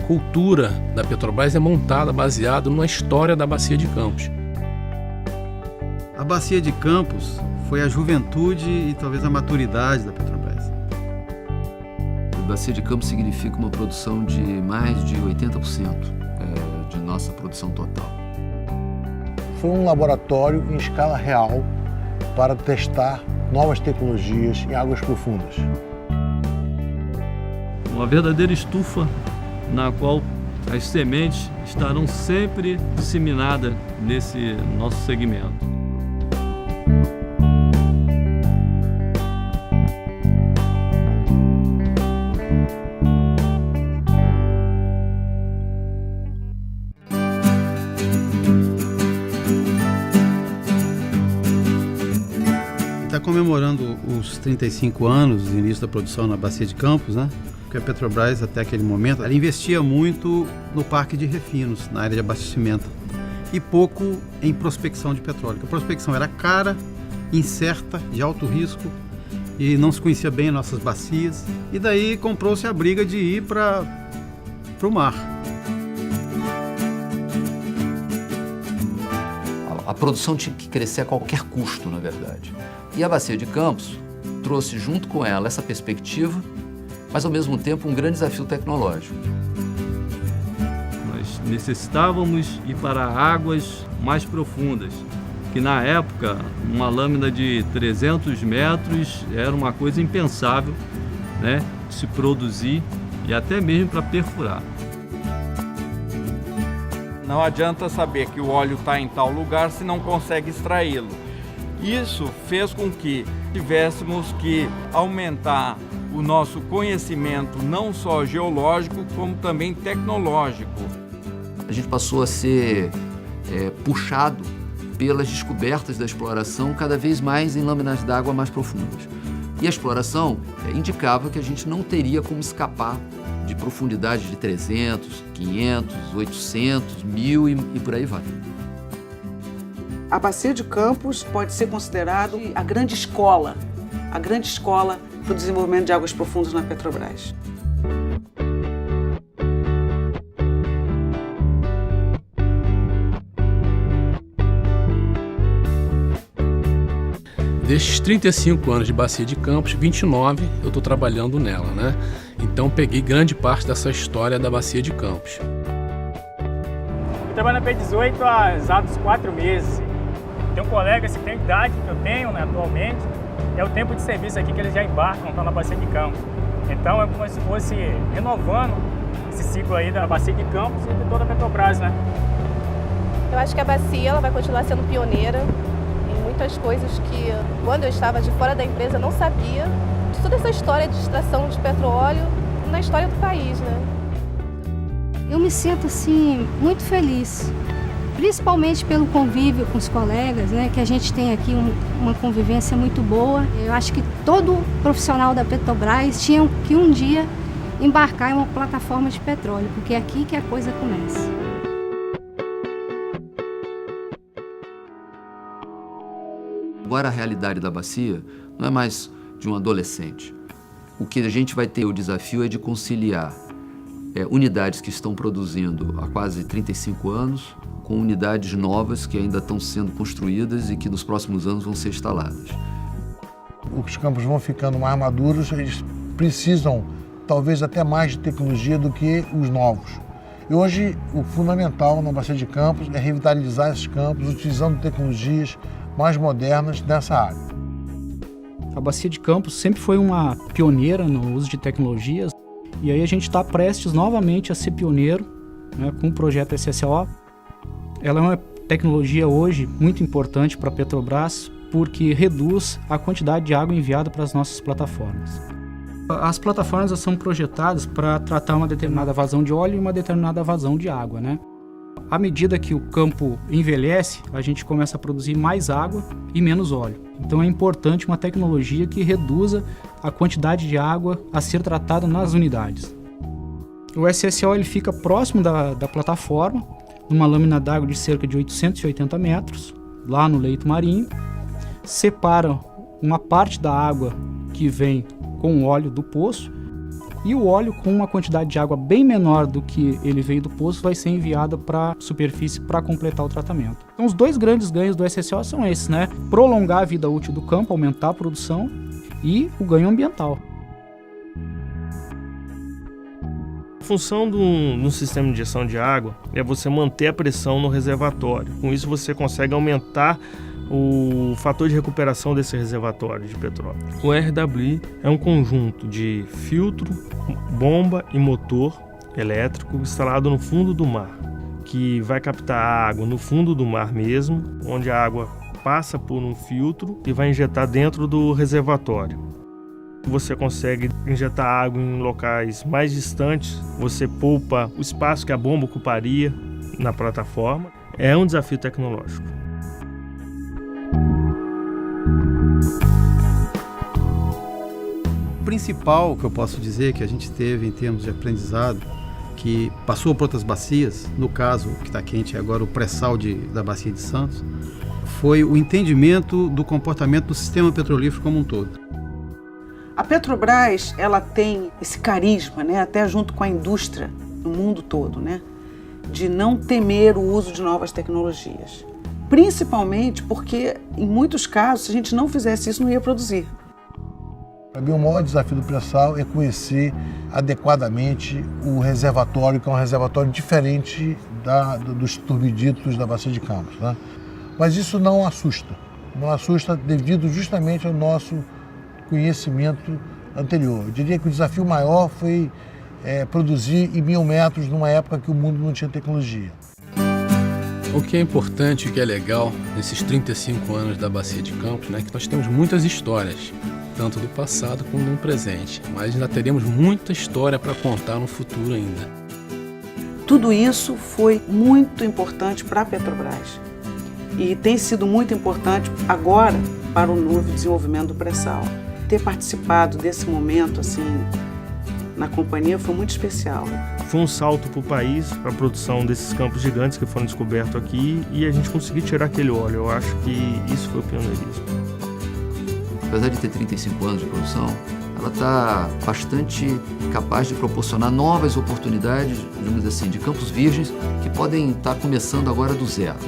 cultura da Petrobras é montada baseado na história da Bacia de Campos. A Bacia de Campos foi a juventude e talvez a maturidade da Petrobras. A Bacia de Campos significa uma produção de mais de 80% de nossa produção total. Foi um laboratório em escala real para testar novas tecnologias em águas profundas. Uma verdadeira estufa na qual as sementes estarão sempre disseminadas nesse nosso segmento. Está comemorando os 35 anos do início da produção na Bacia de Campos, né? Porque a Petrobras, até aquele momento, ela investia muito no parque de refinos, na área de abastecimento, e pouco em prospecção de petróleo. A prospecção era cara, incerta, de alto risco, e não se conhecia bem as nossas bacias, e daí comprou-se a briga de ir para o mar. A produção tinha que crescer a qualquer custo, na verdade. E a Bacia de Campos trouxe junto com ela essa perspectiva, mas ao mesmo tempo um grande desafio tecnológico. Nós necessitávamos ir para águas mais profundas, que na época uma lâmina de 300 metros era uma coisa impensável, né, de se produzir e até mesmo para perfurar. Não adianta saber que o óleo está em tal lugar se não consegue extraí-lo. Isso fez com que tivéssemos que aumentar o nosso conhecimento não só geológico, como também tecnológico. A gente passou a ser puxado pelas descobertas da exploração cada vez mais em lâminas d'água mais profundas. E a exploração indicava que a gente não teria como escapar de profundidade de 300, 500, 800, 1000 e por aí vai. A Bacia de Campos pode ser considerado a grande escola para o desenvolvimento de águas profundas na Petrobras. Destes 35 anos de Bacia de Campos, 29 eu estou trabalhando nela, né? Então peguei grande parte dessa história da Bacia de Campos. Eu trabalho na P18 há exatos 4 meses. Tem um colega, se tem a idade que eu tenho, né, atualmente, é o tempo de serviço aqui que eles já embarcam, estão na Bacia de Campos. Então é como se fosse renovando esse ciclo aí da Bacia de Campos e de toda a Petrobras, né? Eu acho que a bacia ela vai continuar sendo pioneira em muitas coisas que, quando eu estava de fora da empresa, eu não sabia de toda essa história de extração de petróleo na história do país, né? Eu me sinto, assim, muito feliz, principalmente pelo convívio com os colegas, né? Que a gente tem aqui uma convivência muito boa. Eu acho que todo profissional da Petrobras tinha que um dia embarcar em uma plataforma de petróleo, porque é aqui que a coisa começa. Agora a realidade da bacia não é mais de um adolescente. O que a gente vai ter o desafio é de conciliar unidades que estão produzindo há quase 35 anos com unidades novas que ainda estão sendo construídas e que nos próximos anos vão ser instaladas. Os campos vão ficando mais maduros, eles precisam talvez até mais de tecnologia do que os novos. E hoje o fundamental na Bacia de Campos é revitalizar esses campos utilizando tecnologias mais modernas nessa área. A Bacia de Campos sempre foi uma pioneira no uso de tecnologias e aí a gente está prestes novamente a ser pioneiro, né, com o projeto SSO. Ela é uma tecnologia hoje muito importante para a Petrobras porque reduz a quantidade de água enviada para as nossas plataformas. As plataformas são projetadas para tratar uma determinada vazão de óleo e uma determinada vazão de água, né? À medida que o campo envelhece, a gente começa a produzir mais água e menos óleo. Então é importante uma tecnologia que reduza a quantidade de água a ser tratada nas unidades. O SSO ele fica próximo da plataforma, numa lâmina d'água de cerca de 880 metros, lá no leito marinho. Separa uma parte da água que vem com o óleo do poço e o óleo, com uma quantidade de água bem menor do que ele veio do poço, vai ser enviado para a superfície para completar o tratamento. Então, os dois grandes ganhos do SSO são esses, né? Prolongar a vida útil do campo, aumentar a produção e o ganho ambiental. A função de um sistema de injeção de água é você manter a pressão no reservatório. Com isso, você consegue aumentar o fator de recuperação desse reservatório de petróleo. O RWI é um conjunto de filtro, bomba e motor elétrico instalado no fundo do mar, que vai captar a água no fundo do mar mesmo, onde a água passa por um filtro e vai injetar dentro do reservatório. Você consegue injetar água em locais mais distantes, você poupa o espaço que a bomba ocuparia na plataforma. É um desafio tecnológico. O principal que eu posso dizer que a gente teve em termos de aprendizado, que passou por outras bacias, no caso que está quente agora, o pré-sal da Bacia de Santos, foi o entendimento do comportamento do sistema petrolífero como um todo. A Petrobras, ela tem esse carisma, né, até junto com a indústria no mundo todo, né, de não temer o uso de novas tecnologias. Principalmente porque, em muitos casos, se a gente não fizesse isso, não ia produzir. Para mim, o maior desafio do pré-sal é conhecer adequadamente o reservatório, que é um reservatório diferente dos turbiditos da Bacia de Campos, né? Mas isso não assusta. Não assusta devido justamente ao nosso conhecimento anterior. Eu diria que o desafio maior foi produzir em 1000 metros numa época que o mundo não tinha tecnologia. O que é importante e o que é legal nesses 35 anos da Bacia de Campos, né, que nós temos muitas histórias, tanto do passado como no presente, mas ainda teremos muita história para contar no futuro ainda. Tudo isso foi muito importante para a Petrobras e tem sido muito importante agora para o novo desenvolvimento do pré-sal. Ter participado desse momento assim na companhia foi muito especial. Foi um salto para o país, para a produção desses campos gigantes que foram descobertos aqui, e a gente conseguiu tirar aquele óleo. Eu acho que isso foi o pioneirismo. Apesar de ter 35 anos de produção, ela está bastante capaz de proporcionar novas oportunidades, digamos assim, de campos virgens que podem estar começando agora do zero.